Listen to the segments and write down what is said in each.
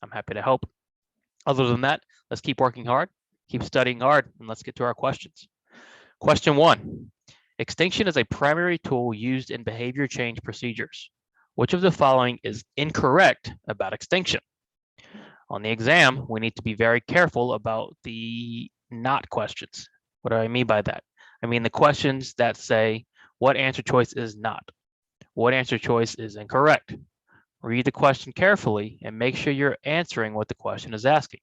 I'm happy to help. Other than that, let's keep working hard, keep studying hard, and let's get to our questions. Question 1. Extinction is a primary tool used in behavior change procedures. Which of the following is incorrect about extinction? On the exam, we need to be very careful about the not questions. What do I mean by that? I mean the questions that say, what answer choice is not? What answer choice is incorrect? Read the question carefully and make sure you're answering what the question is asking.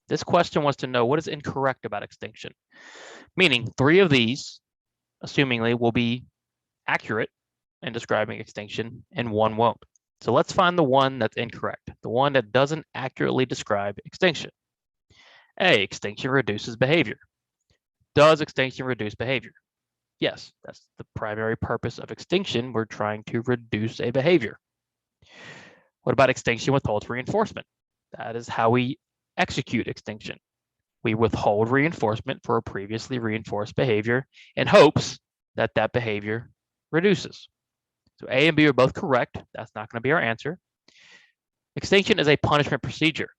This question wants to know what is incorrect about extinction, meaning 3 of these, assumingly, will be accurate in describing extinction and 1 won't. So let's find the one that's incorrect, the one that doesn't accurately describe extinction. A, extinction reduces behavior. Does extinction reduce behavior? Yes, that's the primary purpose of extinction. We're trying to reduce a behavior. What about extinction withholds reinforcement? That is how we execute extinction. We withhold reinforcement for a previously reinforced behavior in hopes that that behavior reduces. So A and B are both correct. That's not going to be our answer. Extinction is a punishment procedure.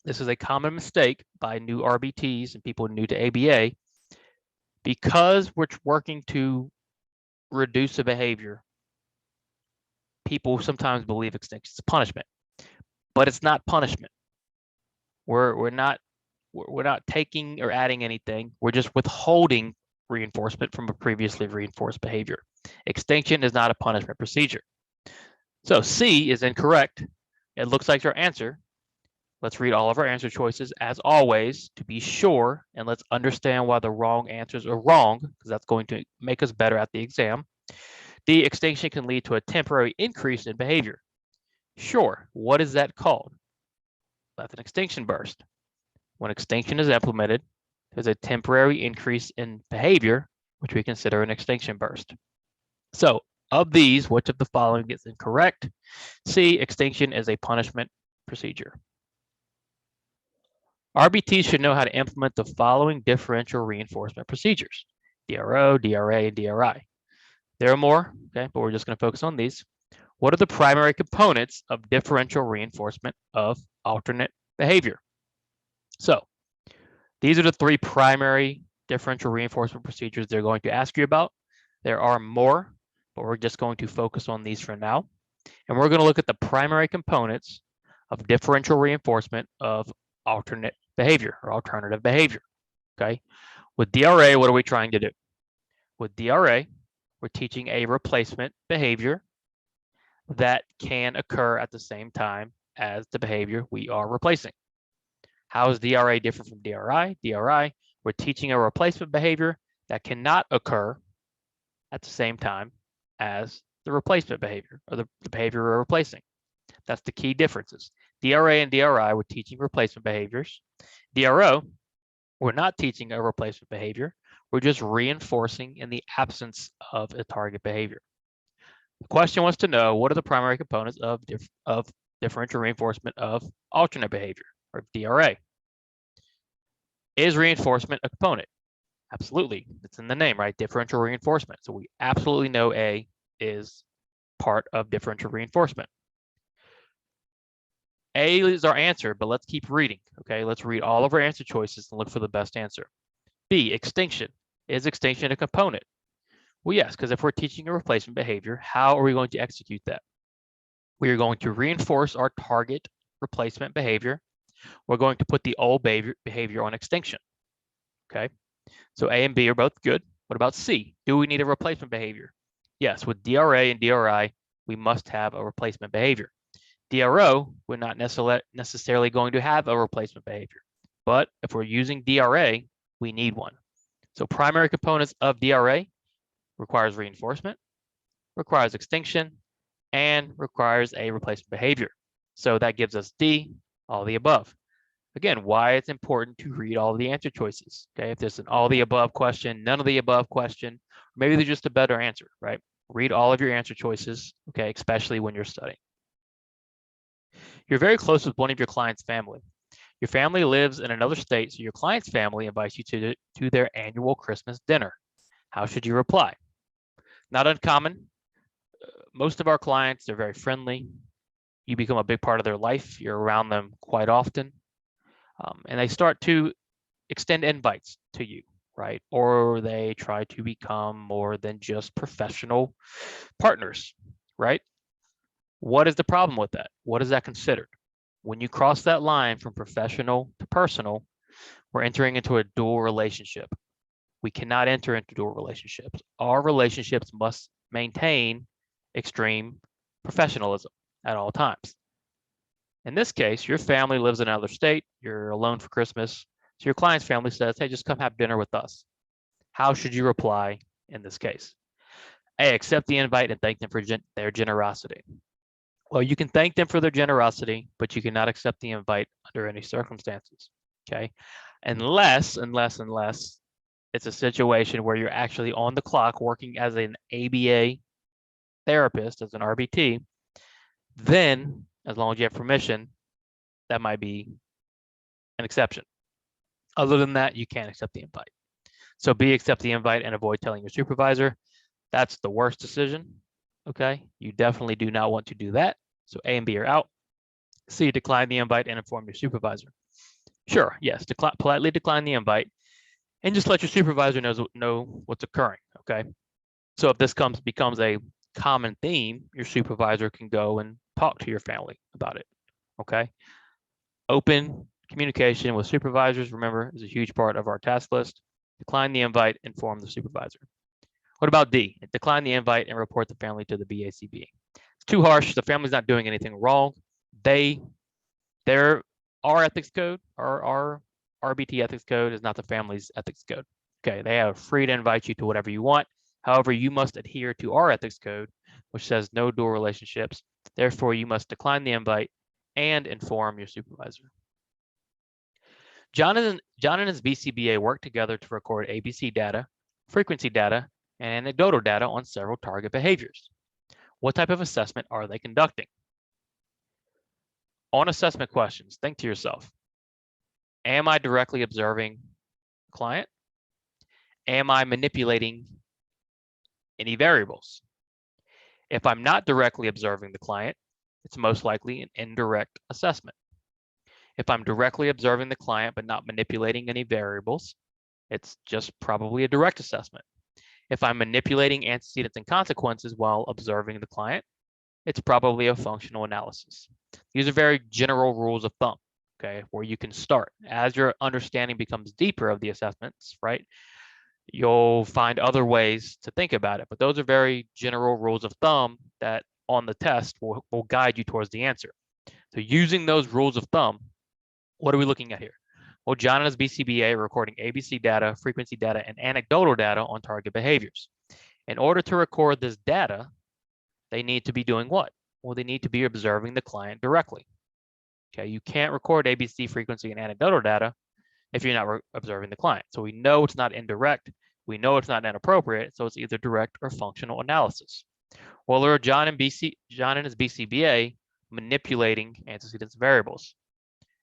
This is a common mistake by new RBTs and people new to ABA. Because we're working to reduce a behavior, people sometimes believe extinction is punishment, but it's not punishment. We're not taking or adding anything. We're just withholding reinforcement from a previously reinforced behavior. Extinction is not a punishment procedure. So C is incorrect. It looks like your answer. Let's read all of our answer choices as always to be sure, and let's understand why the wrong answers are wrong, because that's going to make us better at the exam. D, extinction can lead to a temporary increase in behavior. Sure, what is that called? That's an extinction burst. When extinction is implemented, there's a temporary increase in behavior, which we consider an extinction burst. So of these, which of the following is incorrect? C, extinction is a punishment procedure. RBTs should know how to implement the following differential reinforcement procedures: DRO, DRA, and DRI. There are more, okay, but we're just going to focus on these. What are the primary components of differential reinforcement of alternate behavior? So these are the 3 primary differential reinforcement procedures they're going to ask you about. There are more, but we're just going to focus on these for now. And we're going to look at the primary components of differential reinforcement of alternate behavior or alternative behavior, okay? With DRA, what are we trying to do? With DRA, we're teaching a replacement behavior that can occur at the same time as the behavior we are replacing. How is DRA different from DRI? DRI, we're teaching a replacement behavior that cannot occur at the same time as the replacement behavior or the behavior we're replacing. That's the key differences. DRA and DRI, we're teaching replacement behaviors. DRO, we're not teaching a replacement behavior. We're just reinforcing in the absence of a target behavior. The question wants to know, what are the primary components of differential reinforcement of alternate behavior, or DRA? Is reinforcement a component? Absolutely. It's in the name, right? Differential reinforcement. So we absolutely know A is part of differential reinforcement. A is our answer, but let's keep reading, okay? Let's read all of our answer choices and look for the best answer. B, extinction. Is extinction a component? Well, yes, because if we're teaching a replacement behavior, how are we going to execute that? We are going to reinforce our target replacement behavior. We're going to put the old behavior on extinction, okay? So A and B are both good. What about C? Do we need a replacement behavior? Yes, with DRA and DRI, we must have a replacement behavior. DRO, we're not necessarily going to have a replacement behavior, but if we're using DRA, we need one. So primary components of DRA requires reinforcement, requires extinction, and requires a replacement behavior. So that gives us D, all the above. Again, why it's important to read all the answer choices. Okay, if there's an all the above question, none of the above question, maybe there's just a better answer, right? Read all of your answer choices, okay, especially when you're studying. You're very close with one of your client's family. Your family lives in another state, so your client's family invites you to their annual Christmas dinner. How should you reply? Not uncommon. Most of our clients are very friendly. You become a big part of their life. You're around them quite often. And they start to extend invites to you, right? Or they try to become more than just professional partners, right? What is the problem with that? What is that considered? When you cross that line from professional to personal, we're entering into a dual relationship. We cannot enter into dual relationships. Our relationships must maintain extreme professionalism at all times. In this case, your family lives in another state, you're alone for Christmas, so your client's family says, hey, just come have dinner with us. How should you reply in this case? A, accept the invite and thank them for their generosity. Well, you can thank them for their generosity, but you cannot accept the invite under any circumstances, okay? Unless it's a situation where you're actually on the clock working as an ABA therapist, as an RBT, then as long as you have permission, that might be an exception. Other than that, you can't accept the invite. So B, accept the invite and avoid telling your supervisor. That's the worst decision, okay? You definitely do not want to do that. So A and B are out. C, decline the invite and inform your supervisor. Sure, yes, politely decline the invite and just let your supervisor know what's occurring, okay? So if this becomes a common theme, your supervisor can go and talk to your family about it, okay? Open communication with supervisors, remember, is a huge part of our task list. Decline the invite, inform the supervisor. What about D? Decline the invite and report the family to the BACB. It's too harsh. The family's not doing anything wrong. Our ethics code, our RBT ethics code is not the family's ethics code. Okay, they are free to invite you to whatever you want. However, you must adhere to our ethics code, which says no dual relationships. Therefore, you must decline the invite and inform your supervisor. John and his BCBA work together to record ABC data, frequency data, and anecdotal data on several target behaviors. What type of assessment are they conducting? On assessment questions, think to yourself, am I directly observing the client? Am I manipulating any variables? If I'm not directly observing the client, it's most likely an indirect assessment. If I'm directly observing the client but not manipulating any variables, it's just probably a direct assessment. If I'm manipulating antecedents and consequences while observing the client, it's probably a functional analysis. These are very general rules of thumb, okay, where you can start. As your understanding becomes deeper of the assessments, right, you'll find other ways to think about it. But those are very general rules of thumb that on the test will guide you towards the answer. So using those rules of thumb, what are we looking at here? Well, John and his BCBA are recording ABC data, frequency data, and anecdotal data on target behaviors. In order to record this data, they need to be doing what? Well, they need to be observing the client directly. Okay, you can't record ABC, frequency, and anecdotal data if you're not observing the client. So we know it's not indirect. We know it's not inappropriate. So it's either direct or functional analysis. Well, are John and his BCBA manipulating antecedents variables?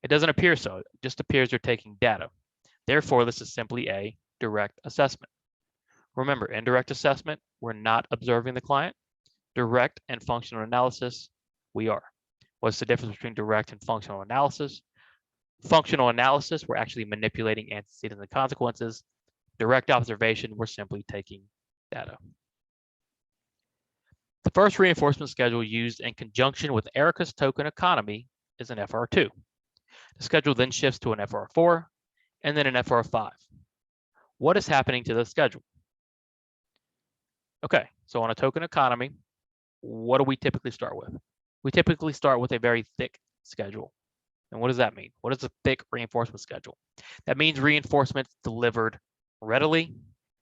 It doesn't appear so. It just appears they're taking data. Therefore, this is simply a direct assessment. Remember, indirect assessment, we're not observing the client. Direct and functional analysis, we are. What's the difference between direct and functional analysis? Functional analysis, we're actually manipulating antecedents and consequences. Direct observation, we're simply taking data. The first reinforcement schedule used in conjunction with Erica's token economy is an FR2. The schedule then shifts to an FR4 and then an FR5. What is happening to the schedule? Okay, so on a token economy, what do we typically start with? We typically start with a very thick schedule. And what does that mean? What is a thick reinforcement schedule? That means reinforcement is delivered readily,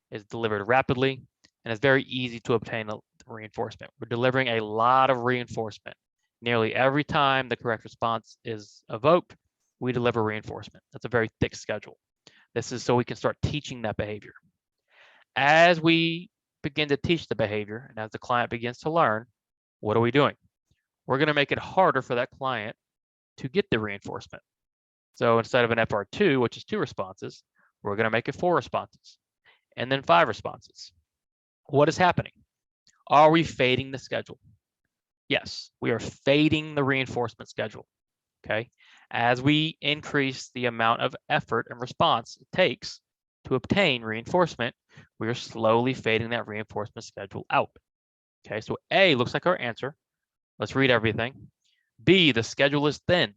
is delivered rapidly, and it's very easy to obtain a reinforcement. We're delivering a lot of reinforcement. Nearly every time the correct response is evoked, we deliver reinforcement. That's a very thick schedule. This is so we can start teaching that behavior. As we begin to teach the behavior and as the client begins to learn, what are we doing? We're going to make it harder for that client to get the reinforcement. So instead of an FR2, which is 2 responses, we're going to make it 4 responses and then 5 responses. What is happening? Are we fading the schedule? Yes, we are fading the reinforcement schedule, okay? As we increase the amount of effort and response it takes to obtain reinforcement, we are slowly fading that reinforcement schedule out, okay? So A looks like our answer. Let's read everything. B, the schedule is thinned.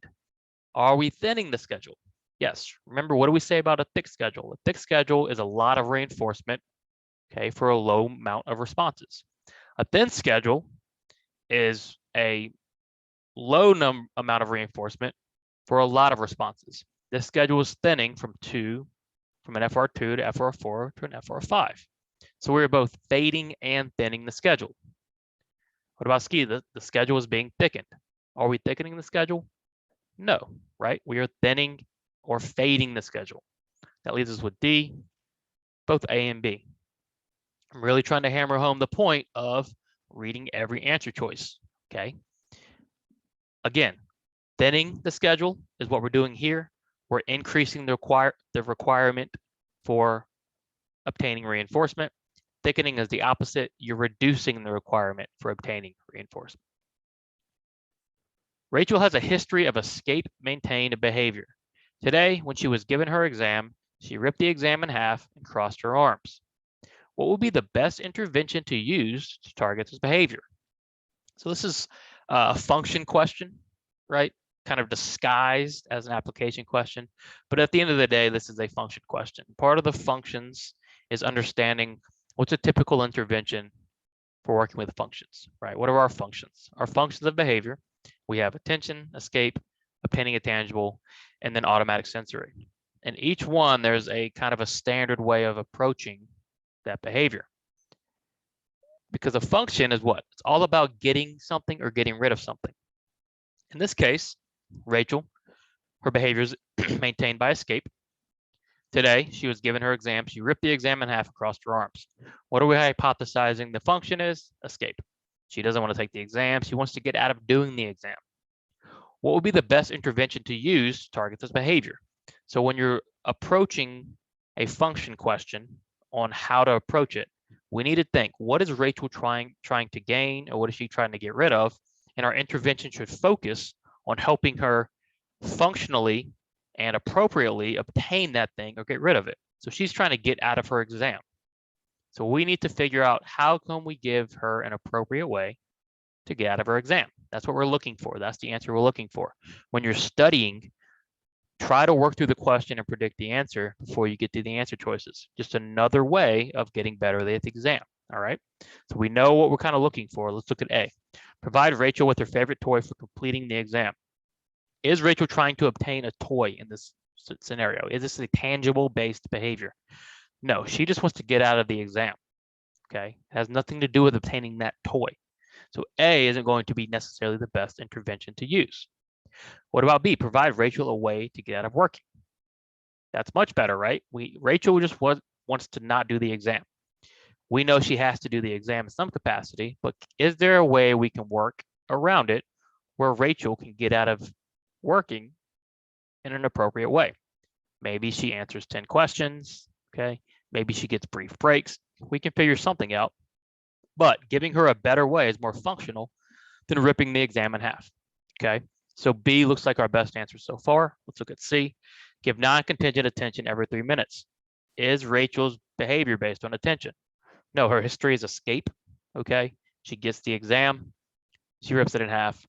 Are we thinning the schedule? Yes. Remember, what do we say about a thick schedule? A thick schedule is a lot of reinforcement, okay, for a low amount of responses. A thin schedule is a low amount of reinforcement for a lot of responses. This schedule is thinning from an FR2 to FR4 to an FR5. So we're both fading and thinning the schedule. What about ski? The schedule is being thickened. Are we thickening the schedule? No, right? We are thinning or fading the schedule. That leaves us with D, both A and B. I'm really trying to hammer home the point of reading every answer choice, okay? Again, thinning the schedule is what we're doing here. We're increasing the requirement for obtaining reinforcement. Thickening is the opposite. You're reducing the requirement for obtaining reinforcement. Rachel has a history of escape-maintained behavior. Today, when she was given her exam, she ripped the exam in half and crossed her arms. What would be the best intervention to use to target this behavior? So this is a function question, right? Kind of disguised as an application question. But at the end of the day, this is a function question. Part of the functions is understanding what's a typical intervention for working with functions, right? What are our functions? Our functions of behavior. We have attention, escape, obtaining a tangible, and then automatic sensory. And each one, there's a kind of a standard way of approaching that behavior. Because a function is what? It's all about getting something or getting rid of something. In this case, Rachel, her behavior is maintained by escape. Today, she was given her exam. She ripped the exam in half across her arms. What are we hypothesizing the function is? Escape. She doesn't want to take the exam. She wants to get out of doing the exam. What would be the best intervention to use to target this behavior? So when you're approaching a function question on how to approach it, we need to think, what is Rachel trying to gain, or what is she trying to get rid of? And our intervention should focus on helping her functionally and appropriately obtain that thing or get rid of it. So she's trying to get out of her exam. So we need to figure out how can we give her an appropriate way to get out of her exam. That's what we're looking for. That's the answer we're looking for. When you're studying, try to work through the question and predict the answer before you get to the answer choices. Just another way of getting better at the exam. All right. So we know what we're kind of looking for. Let's look at A. Provide Rachel with her favorite toy for completing the exam. Is Rachel trying to obtain a toy in this scenario? Is this a tangible based behavior? No, she just wants to get out of the exam. Okay. It has nothing to do with obtaining that toy. So A isn't going to be necessarily the best intervention to use. What about B? Provide Rachel a way to get out of working. That's much better, right? Rachel just wants to not do the exam. We know she has to do the exam in some capacity, but is there a way we can work around it where Rachel can get out of working in an appropriate way? Maybe she answers 10 questions, okay? Maybe she gets brief breaks. We can figure something out, but giving her a better way is more functional than ripping the exam in half, okay? So B looks like our best answer so far. Let's look at C. Give non-contingent attention every 3 minutes. Is Rachel's behavior based on attention? No, her history is escape, okay? She gets the exam, she rips it in half.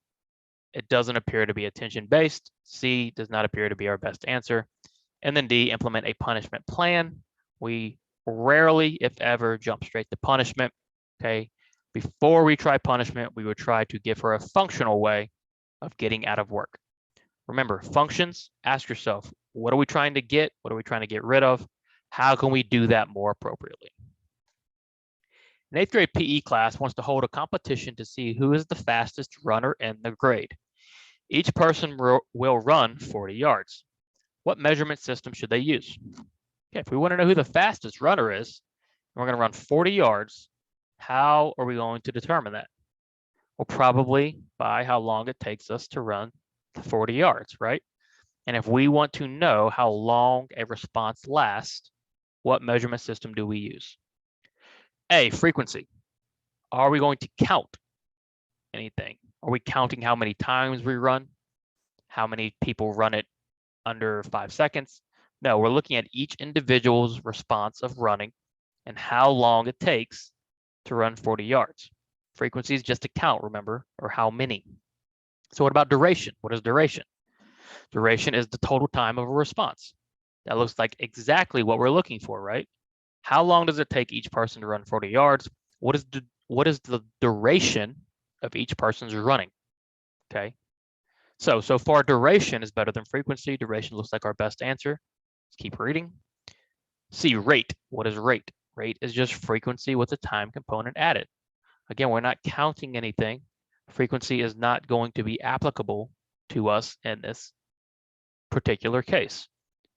It doesn't appear to be attention-based. C does not appear to be our best answer. And then D, implement a punishment plan. We rarely, if ever, jump straight to punishment, okay? Before we try punishment, we would try to give her a functional way of getting out of work. Remember, functions, ask yourself, what are we trying to get? What are we trying to get rid of? How can we do that more appropriately? An 8th grade PE class wants to hold a competition to see who is the fastest runner in the grade. Each person will run 40 yards. What measurement system should they use? Okay, if we want to know who the fastest runner is, and we're going to run 40 yards, how are we going to determine that? Well, probably by how long it takes us to run the 40 yards, right? And if we want to know how long a response lasts, what measurement system do we use? A, frequency. Are we going to count anything? Are we counting how many times we run? How many people run it under 5 seconds? No, we're looking at each individual's response of running and how long it takes to run 40 yards. Frequency is just a count, remember, or how many. So what about duration? What is duration? Duration is the total time of a response. That looks like exactly what we're looking for, right? How long does it take each person to run 40 yards? What is the duration of each person's running? Okay. So far duration is better than frequency. Duration looks like our best answer. Let's keep reading. C, rate. What is rate? Rate is just frequency with a time component added. Again, we're not counting anything. Frequency is not going to be applicable to us in this particular case.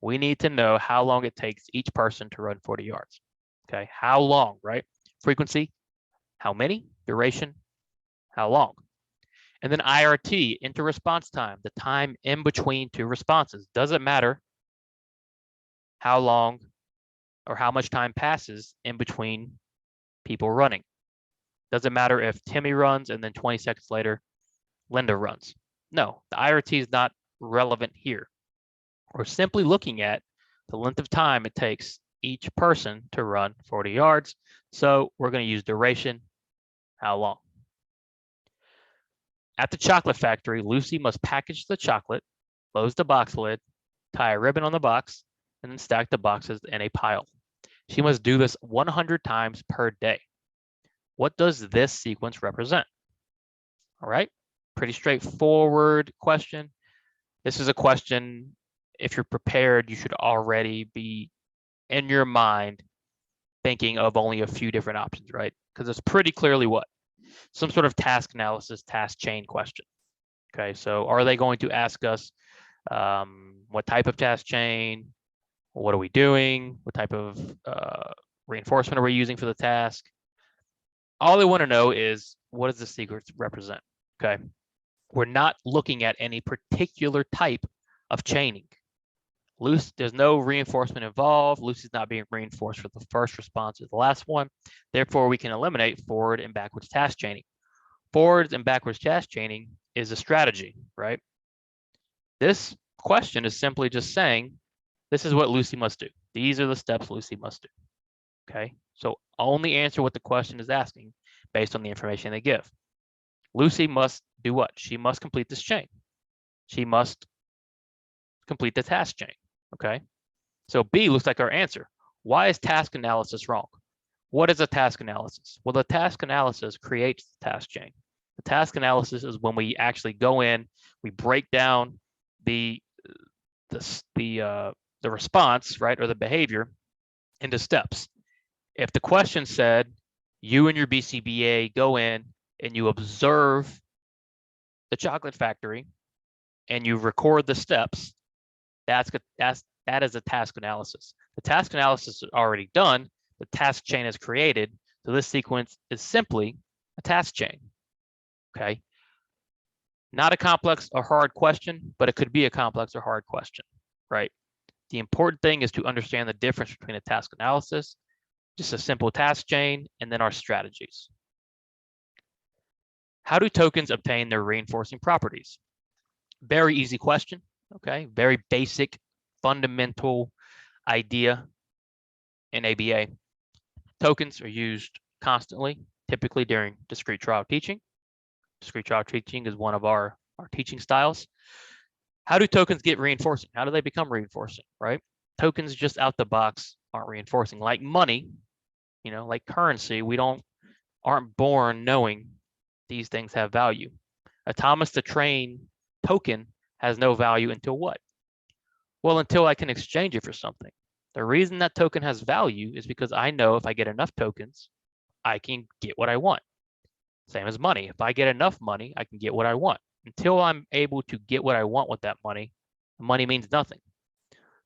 We need to know how long it takes each person to run 40 yards. Okay, how long, right? Frequency, how many? Duration, how long? And then IRT, inter-response time, the time in between two responses. Doesn't matter how long or how much time passes in between people running. Doesn't matter if Timmy runs and then 20 seconds later, Linda runs. No, the IRT is not relevant here. We're simply looking at the length of time it takes each person to run 40 yards. So we're going to use duration, how long. At the chocolate factory, Lucy must package the chocolate, close the box lid, tie a ribbon on the box, and then stack the boxes in a pile. She must do this 100 times per day. What does this sequence represent? All right, pretty straightforward question. This is a question, if you're prepared, you should already be in your mind thinking of only a few different options, right? Because it's pretty clearly what? Some sort of task analysis, task chain question. Okay, so are they going to ask us what type of task chain? What are we doing? What type of reinforcement are we using for the task? All they want to know is, what does the sequence represent? Okay, we're not looking at any particular type of chaining. There's no reinforcement involved. Lucy's not being reinforced for the first response or the last one. Therefore, we can eliminate forward and backwards task chaining. Forwards and backwards task chaining is a strategy, right? This question is simply just saying, this is what Lucy must do. These are the steps Lucy must do. Okay, so only answer what the question is asking based on the information they give. Lucy must do what? She must complete this chain. She must complete the task chain. Okay, so B looks like our answer. Why is task analysis wrong? What is a task analysis? Well, the task analysis creates the task chain. The task analysis is when we actually go in, we break down the response, right, or the behavior into steps. If the question said, you and your BCBA go in and you observe the chocolate factory and you record the steps, that is a task analysis. The task analysis is already done. The task chain is created. So this sequence is simply a task chain. Okay. Not a complex or hard question, but it could be a complex or hard question, right? The important thing is to understand the difference between a task analysis, just a simple task chain, and then our strategies. How do tokens obtain their reinforcing properties? Very easy question, okay? Very basic, fundamental idea in ABA. Tokens are used constantly, typically during discrete trial teaching. Discrete trial teaching is one of our teaching styles. How do tokens get reinforcing? How do they become reinforcing, right? Tokens just out the box aren't reinforcing. Like money, like currency, we aren't born knowing these things have value. A Thomas the Train token has no value until what? Well, until I can exchange it for something. The reason that token has value is because I know if I get enough tokens, I can get what I want. Same as money. If I get enough money, I can get what I want. Until I'm able to get what I want with that money, money means nothing.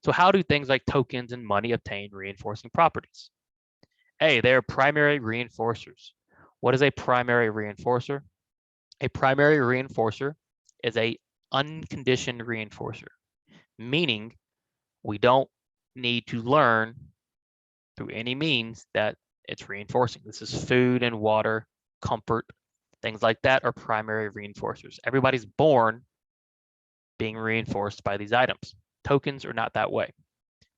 So how do things like tokens and money obtain reinforcing properties? A, they're primary reinforcers. What is a primary reinforcer? A primary reinforcer is a unconditioned reinforcer, meaning we don't need to learn through any means that it's reinforcing. This is food and water, comfort. Things like that are primary reinforcers. Everybody's born being reinforced by these items. Tokens are not that way.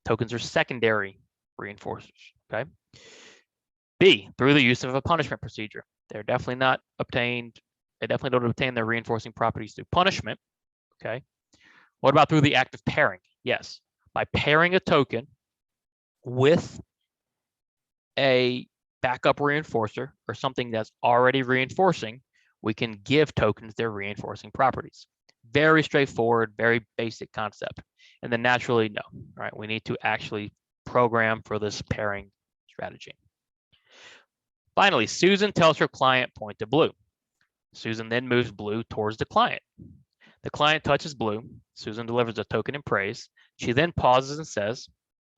Tokens are secondary reinforcers, okay? B, through the use of a punishment procedure. They definitely don't obtain their reinforcing properties through punishment, okay? What about through the act of pairing? Yes, by pairing a token with a backup reinforcer or something that's already reinforcing, we can give tokens their reinforcing properties. Very straightforward, very basic concept. And then naturally, no, right? We need to actually program for this pairing strategy. Finally, Susan tells her client point to blue. Susan then moves blue towards the client. The client touches blue. Susan delivers a token in praise. She then pauses and says,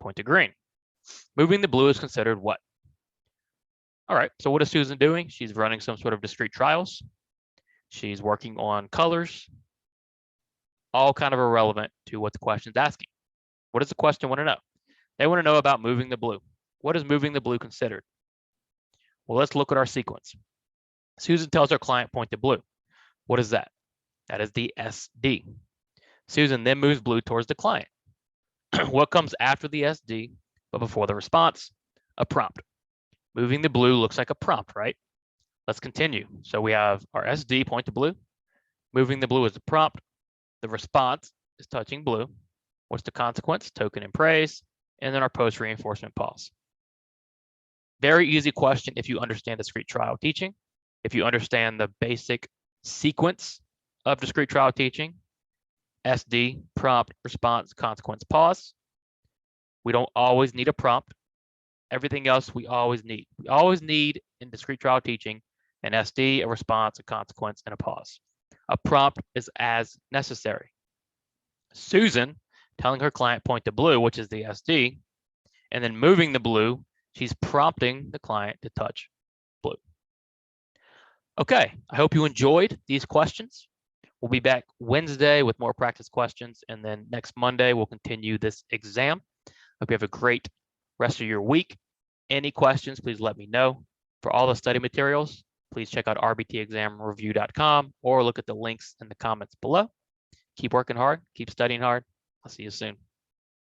point to green. Moving the blue is considered what? All right, so what is Susan doing? She's running some sort of discrete trials. She's working on colors, all kind of irrelevant to what the question's asking. What does the question want to know? They want to know about moving the blue. What is moving the blue considered? Well, let's look at our sequence. Susan tells her client point to blue. What is that? That is the SD. Susan then moves blue towards the client. What comes after the SD, but before the response? A prompt. Moving the blue looks like a prompt, right? Let's continue. So we have our SD point to blue. Moving the blue is the prompt. The response is touching blue. What's the consequence? Token in praise. And then our post reinforcement pause. Very easy question if you understand discrete trial teaching. If you understand the basic sequence of discrete trial teaching, SD, prompt, response, consequence, pause. We don't always need a prompt. Everything else we always need. We always need in discrete trial teaching an SD, a response, a consequence, and a pause. A prompt is as necessary. Susan telling her client point to blue, which is the SD, and then moving the blue, she's prompting the client to touch blue. Okay, I hope you enjoyed these questions. We'll be back Wednesday with more practice questions, and then next Monday we'll continue this exam. Hope you have a great rest of your week. Any questions, please let me know. For all the study materials, please check out rbtexamreview.com or look at the links in the comments below. Keep working hard, keep studying hard. I'll see you soon.